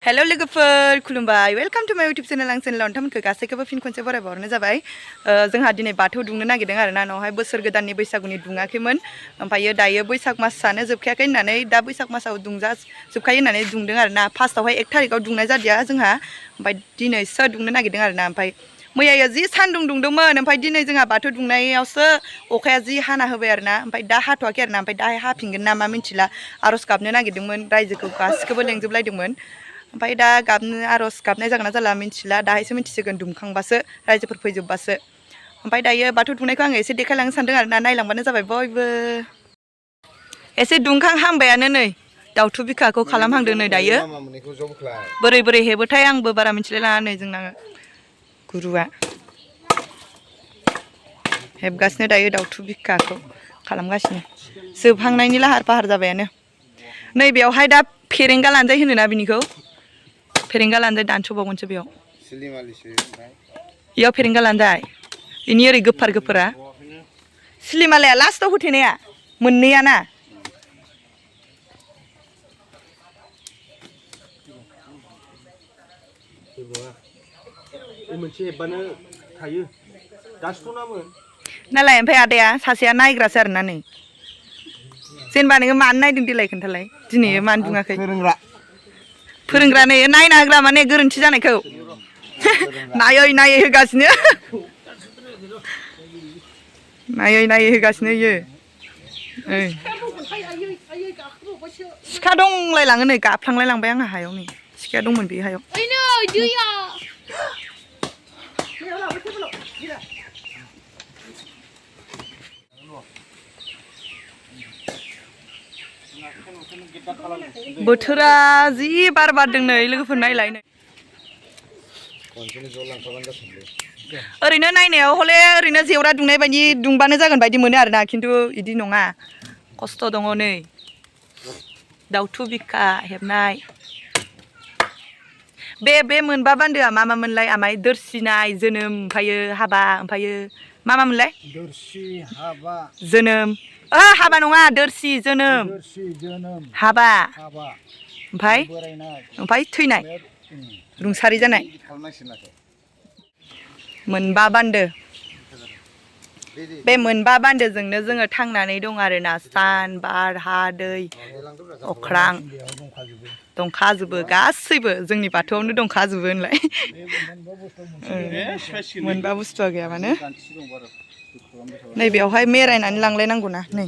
Hello लोगोफोर खुलुमबाय welcome to माय यूट्यूब चैनल आं चैनेलाव नोंथांमोनखौ गासैखौबो फिन खनसे बरायबावहरनाय जाबाय जोंहा दिनै बाथौ दुंनो नागिरदों आरोना न'आवहाय बोसोर गोदाननि बैसागुनि दुङाखैमोन ओमफ्रायो दायो बैसाग मासानो जोबखायाखै होननानै दा बैसाग मासाव जोबखायो होननानै दुंदों आरोना फार्स्टआवहाय 1 तारिखआव दुंनाय जादिया जोंहा ओमफ्राय दिनैसो दुंनो नागिरदों आरोना ओमफ्राय मैया जि सान्दुं दुंदोंमोन ओमफ्राय दिनै जोंहा बाथौ दुंनायावसो अखाया जि हाना होबाय आरोना ओमफ्राय दा हाथ'वाखै आरोना ओमफ्राय दाहाय हाफिनगोन नामा मिन्थिला आर'ज गाबनो नागिरदोंमोन रायजोखौ गासिखौबो लेंजोबलायदोंमोन ओमफ्राय दा गाबनो आर'ज गाबनाय जागोन ना जाला मिन्थिला दाहायसो मिन्थिसिगोन दुमखांबासो रायजोफोर फैजोबबासो ओमफ्राय दायो बाथौ दुंनायखौ आङो एसे देखायलांनो सानदों आरोना नायलांबानो जाबाय बयबो एसे दुंखां हांबायानो नै दाउथु बिखाखौ खालामहांदों नै दायो बोरै बोरै हेबोथाय आंबो बारा मिथिलाय लाङा नै जोंना गुरुआ हेबगासिनो दायो दाउथु बिखाखौ खालामगासिनो जोबहांनायनि लाहार फाहार जाबायानो नै बेयावहाय दा फेरेंगा लानजाय होनोना बिनिखौ फेरेंगा लानजाय दानस'बावगोनसो बेयाव इयाव फेरेंगा लानजाय इनि ओरै गोफार गोफारा सिलिमालाया लास्टआव होथेनाया मोननैया ना मोनसे हेबबानो थायो दासथ'नामोन नालाय ओमफ्राय आदाया सासेया नायग्रासो आरोना नै जेनेबा नोङो मानो नायदों देलाय खोन्थालाय दिनै मानो दुङाखै फोरोंग्रा नै नायना होग्रा माने गोरोन्थि जानायखौ नायै नायै होगासिनो नायै होगासिनो इयो सिखा दंलाय लाङो नै गाफ्लांलाय लांबाय आंहा हायाव नै सिखाया दंमोन बे हायाव बोथोरा जि बार बारदों नै लोगोफोर नायलाय नै ओरैनो नायनायाव हले ओरैनो जेवरा दुंनाय बायदि दुंबानो जागोन बायदि मोनो आरोना खिन्थु इदि नङा खस्थ' दङ नै दाउथु बिखा हेबनाय बे मोनबा बान्दोआ मा मोनलाय आमाय दोरसिनाय जोनोम ओमफ्रायो हाबा ओमफ्रायो मा मोनलाय दोरसि हाबा जोनोम हाबा नङा दोरसि जोनोम हाबा ओमफ्राय थैनाय रुंसारि जानाय मोनबा बान्दो बे मोनबा बान्दोजोंनो जोङो थांनानै दं आरोना सान बार हा दै अख्रां दंखाजोबो गासैबो जोंनि बाथौआवनो दंखाजोबो होनलाय मोनबा बुस्थुआ गैयाबानो नैबेयावहाय मेरायनानै लांलायनांगौना नै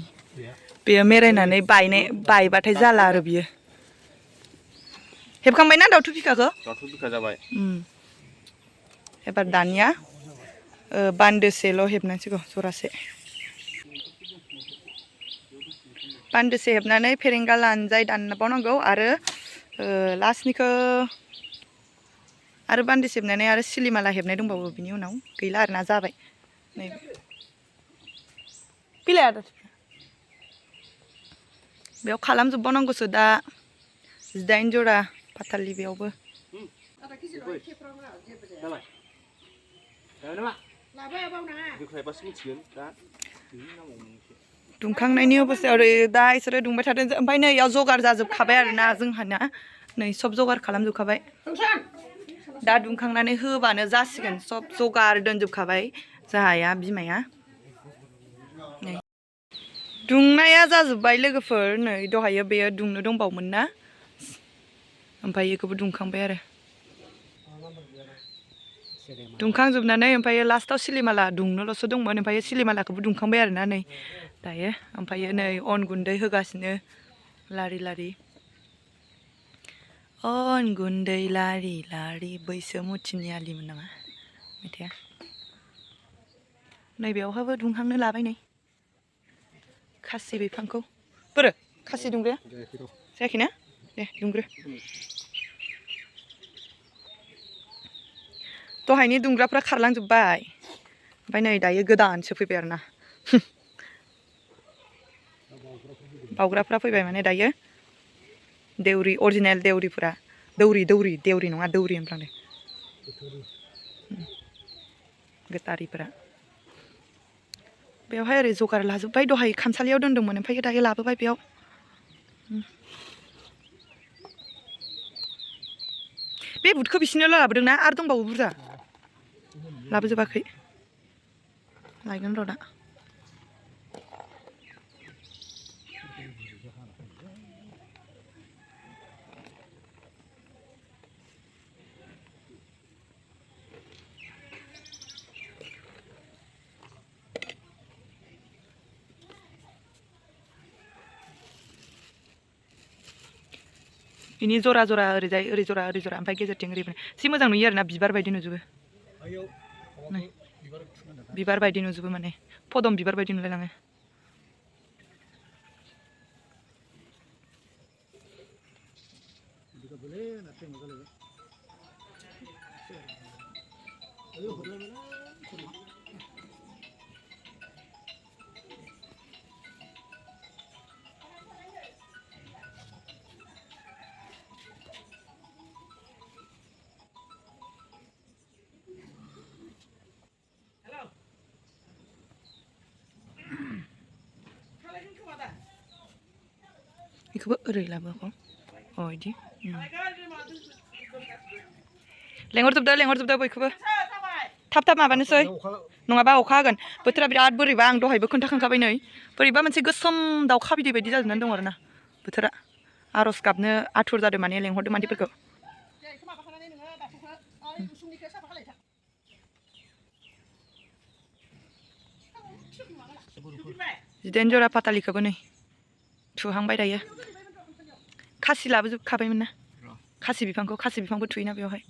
बेयो मेरायनानै बायबाथाय जाला आरो बियो हेबखांबायना दाउथु बिखाखौ दाउथु बिखा जाबाय एबार दानिया बान्दोसेल' हेबनांसिगौ जरासे बान्दोसे हेबनानै फेरेंगा लानजाय दानबावनांगौ आरो लास्टनिखौ आरो बान्दोसे हेबनानै आरो सिलिमाला हेबनाय दंबावो बिनि उनाव गैला आरोना जाबाय नै बिलाइ आदा बेयाव खालामजोबबावनांगौसो दा 18 जरा फाथालि बेयावबो दुंखांनायनि अबस्थायाव ओरै दा इसोरो दुंबाय थादों ओमफ्राय नै इयाव जगार जाजोबखाबाय आरोना जोंहाना नै सब जगार खालामजोबखाबाय दा दुंखांनानै होबानो जासिगोन सब जगार दोनजोबखाबाय जोंहाया बिमाया नै दुंनाया जाजोब्बाय लोगोफोर नै दहायो बेयो दुंनो दंबावोमोन ना ओमफ्राय बेखौबो दुंखांबाय आरो दुंखांजोबनानै ओमफ्राय लास्टआव सिलिमाला दुंनोल'सो दंमोन ओमफ्राय सिलिमालाखौबो दुंखांबाय आरोना नै दायो ओमफ्रायो नै अन गुन्दै होगासिनो लारि लारि अन गुन्दै लारि लारि बैसोमुथिनि आलिमोन नामा मेथाइया नैबेयावहाबो दुंहांनो लाबाय नै खासि बिफांखौ बोरो खासि दुंग्राया जायाखैना दे दुंग्रो दहायनि दुंग्राफ्रा खारलांजोब्बाय ओमफ्राय नै दायो गोदानसो फैबाय आरोना बावग्राफ्रा फैबाय माने दायो देउरि अरिजिनेल देउरिफोरा देउरि नङा दौरि होनफ्लांदों गोथारिफोरा बेवहाय ओरै जगार लाजोब्बाय दहाय खामसालियाव दोन्दोंमोन ओमफ्राय दायो लाबोबाय बेयाव बे बुटखौ बिसिनोल' लाबोदों ना आरो दंबावो बुरजा लाबोजोबाखै लायगोन र' दा इनि जरा जरा ओरैजाय ओरै जरा ओमफ्राय गेजेरथिं ओरैबो जि मोजां नुयो आरोना बिबार बायदि नुजोबो बिबार बायदि नुजोबो माने पदम बिबार बायदि नुलायलाङो इखौबो ओरै लाबोखौ अ इदि लेंहरजोबदो बयखौबो थाब माबानोसै नङाबा अखा हागोन बोथोरा बिराद बोरैबा आं दहायबो खोन्थाखांखाबाय नै बोरैबा मोनसे गोसोम दाउखा बिदै बायदि जाजोबनानै दं आरोना बोथोरा आरज गाबनो आथुर जादों माने लेंहरदों मानसिफोरखौ जिदाइन जरा फाथालिखौबो नै थुहांबाय दायो खासि लाबोजोबखाबायमोन ना खासि बिफांबो थुयोना बेवहाय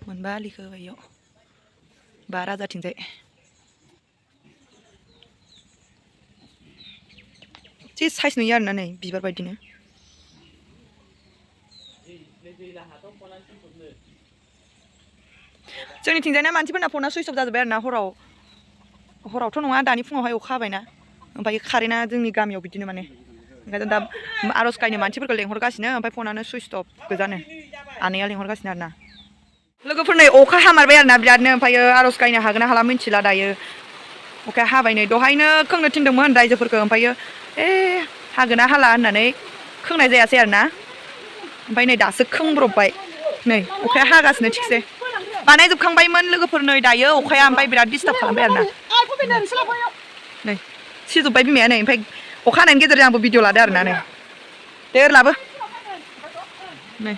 मोनबा आलिखौ इयाव बा राजाथिंजाय जि साइज नुयो आरोना नै बिबार बायदिनो जोंनिथिंजायना मानसिफोरना फना सुइच अफ जाजोब्बाय आरोना हरावथ' नङा दानि फुङावहाय अखा हाबायना ओमफ्राय कारेन्टआ जोंनि गामियाव बिदिनो माने ओंखायनो दा आर'ज गायनो मानसिफोरखौ लेंहरगासिनो ओमफ्राय फनानो सुइच अफ गोजानो आनैया लेंहरगासिनो आरोना लोगोफोर नै अखा हामारबाय आरोना बिरादनो ओमफ्रायो आर'ज गायनो हागोन ना हाला मिन्थिला दायो अखाया हाबाय नै दहायनो खोंनो थिनदोंमोन रायजोफोरखौ ओमफ्रायो हागोन ना हाला होननानै खोंनाय जायासै आरोना ओमफ्राय नै दासो खोंब्रबबाय नै अखाया हागासिनो थिगसे बानायजोबखांबायमोन लोगोफोर नै दायो अखाया ओमफ्राय बिराद डिस्टार्ब खालामबाय आरोना नै सिजोब्बाय बिमाया नै ओमफ्राय अखा हानायनि गेजेरजों आंबो भिडिअ लादो आरोना नै दे लाबो नै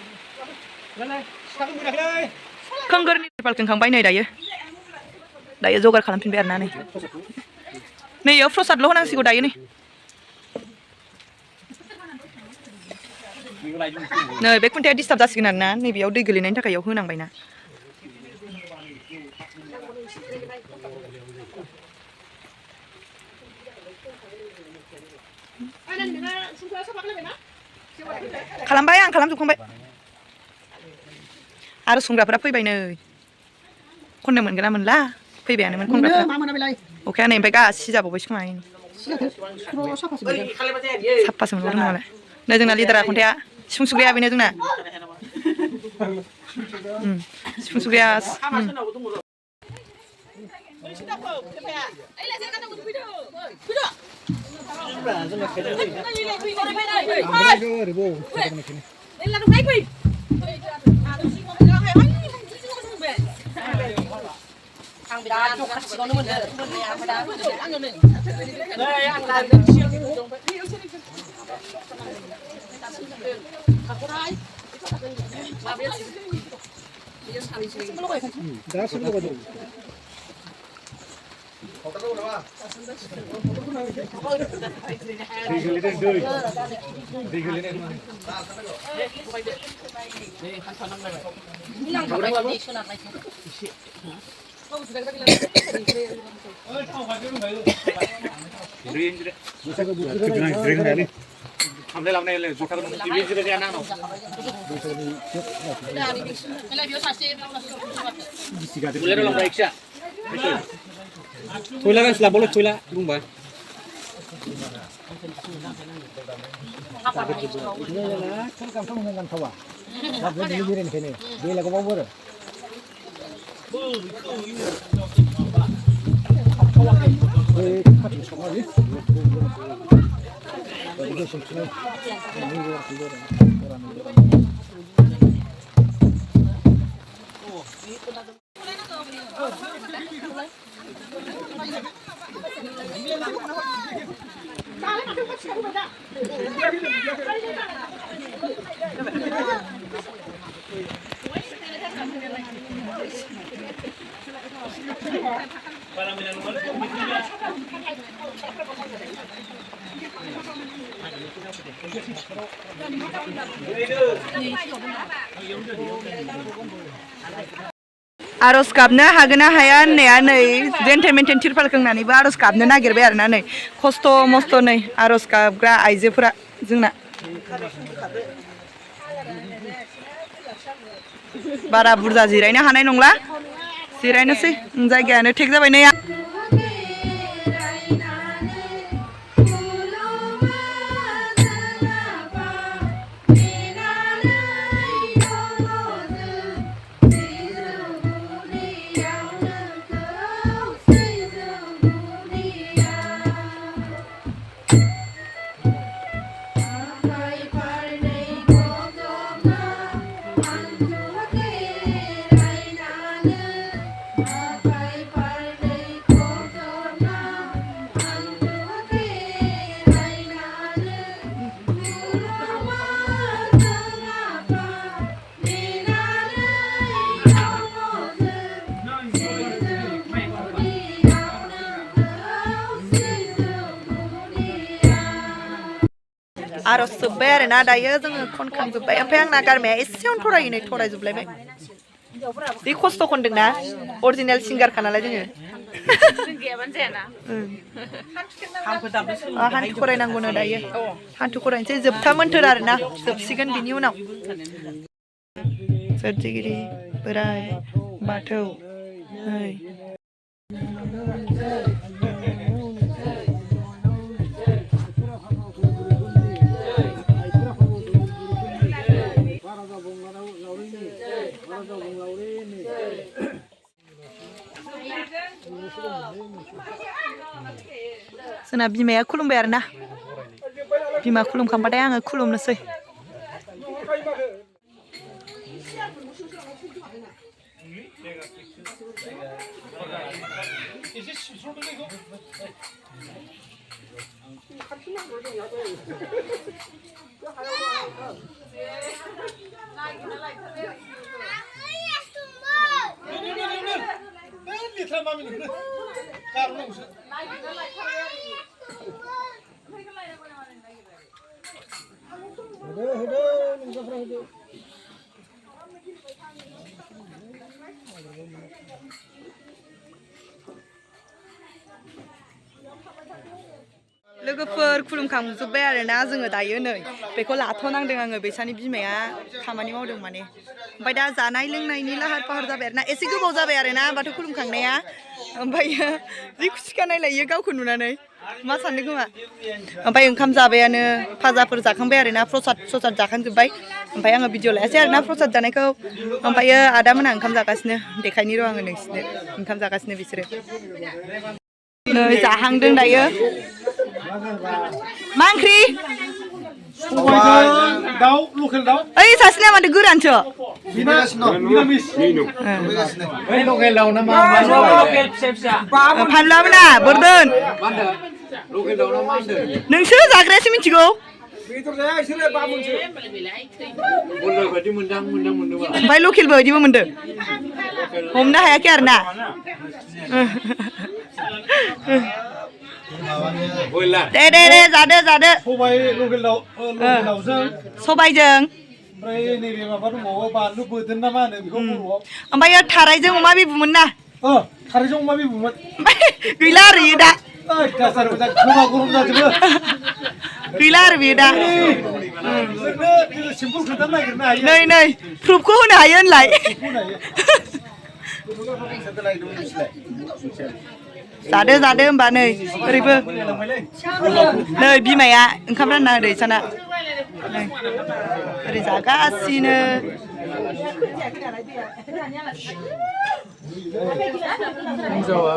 खोंगोरनि तिरपाल खोंखांबाय नै दायो जगार खालामफिनबाय आरोना नै इयाव प्रसादल' होनांसिगौ दायो नै बे खुन्थाया डिस्टार्ब जासिगोन आरोना नैबेयाव दै गोलैनायनि थाखाय इयाव होनांबायना खालामबाय आं खालामजोबखांबाय आरो संग्राफोरा फैबाय नै खननो मोनगोन ना मोनला फैबायानोमोन खनग्राफोरा अखाया नै ओमफ्राय गासि जाबावबायसो खोमा साफासो मोनबावदों नालाय नै जोंना लिडारा खन्थाया सिफुं सुग्राया बेनो जोंना सिफुं सुग्राया आं बिराद जखा सिगावनो मोनो मोननाया ओमफ्राय दा आङो नै आं Ambil lawan ini, juta kan TV juga dia anak. Boleh dalam baik sih. Toilet kan sudah boleh toilet, rumah. Ini lah, kan kamu dengan kawan. Tapi dia birin sini, dia lagu apa ber? आर'ज गाबनो हागोन ना हाया होननाया नै gentlemen तिरपाल खोंनानैबो आर'ज गाबनो नागिरबाय आरोना नै खस्थ' मस्थ' नै आर'ज गाबग्रा आइजोफोरा जोंना बारा बुरजा जिरायनो हानाय नंला जिरायनोसै जायगायानो थेक जाबाय नै आर'ज जोब्बाय आरोना दायो जोङो खनखांजोब्बाय ओमफ्राय आंना गारमाया एसेयावनो थरायो नै थरायजोबलायबाय बे खस्थ' खनदोंना अरिजिनेल सिंगारखा नालाय जोङो हान्थु खरायनांगौनो दायो हान्थु खरायनोसै जोबथा मोन्थोर आरोना जोबसिगोन बिनि उनाव सोरजिगिरि बोराइ बाथौ जोंना बिमाया खुलुमबाय आरोना बिमा खुलुमखांबाथाय आङो खुलुमनोसै लोगोफोर खुलुमखांजोब्बाय आरोना जोङो दायो नै बेखौ लाथ'नांदों आङो बैसानि बिमाया खामानि मावदों माने ओमफ्राय दा जानाय लोंनायनि लाहार फाहार जाबाय आरोना एसे गोबाव जाबाय आरोना बाथौ खुलुमखांनाया ओमफ्रायो जि खुसिखा नायलायो गावखौ नुनानै मा सानदों खोमा ओमफ्राय ओंखाम जाबायानो फाजाफोर जाखांबाय आरोना प्रसाद जाखांजोब्बाय ओमफ्राय आङो भिडिअ लायासै आरोना प्रसाद जानायखौ ओमफ्रायो आदामोनहा ओंखाम जागासिनो देखायनि र' आङो नोंसिनो ओंखाम जागासिनो बिसोरो नै जाहांदों दायो मा ओंख्रि दाउ लकेल दाउ ओइ सासेना माथो गोरानसो लकेल दाउ ना मा फानलुआबो ना बोरदोन लकेल दाउ ना मा होनदों नोंसोर जाग्रायासो मिथिगौ बेदर जाया इसोरो बामोनसो बन्दार बायदि मोनदों ओमफ्राय लकेलबो बायदिबो मोनदों हमनो हायाखै आरोना दे जादो सबाय लकेल दाउजों सबायजों ओमफ्राय नैबे माबा दंबावो बानलु बोरदोन ना मा होनो बेखौ बर'आव ओमफ्राय थारायजों अमा बिबुमोन ना थारायजों अमा बिबुमोन गैला आरो इयो दा गरम जाजोबो गैला आरो बेयो दा सिम्पोल खोन्थानो नागिरनो हायो नै प्रुफखौ होनो हायो होनलाय जादो होमबा नै ओरैबो नै बिमाया ओंखाम रानना होदो इसाना ओरै जागासिनो हिन्जावा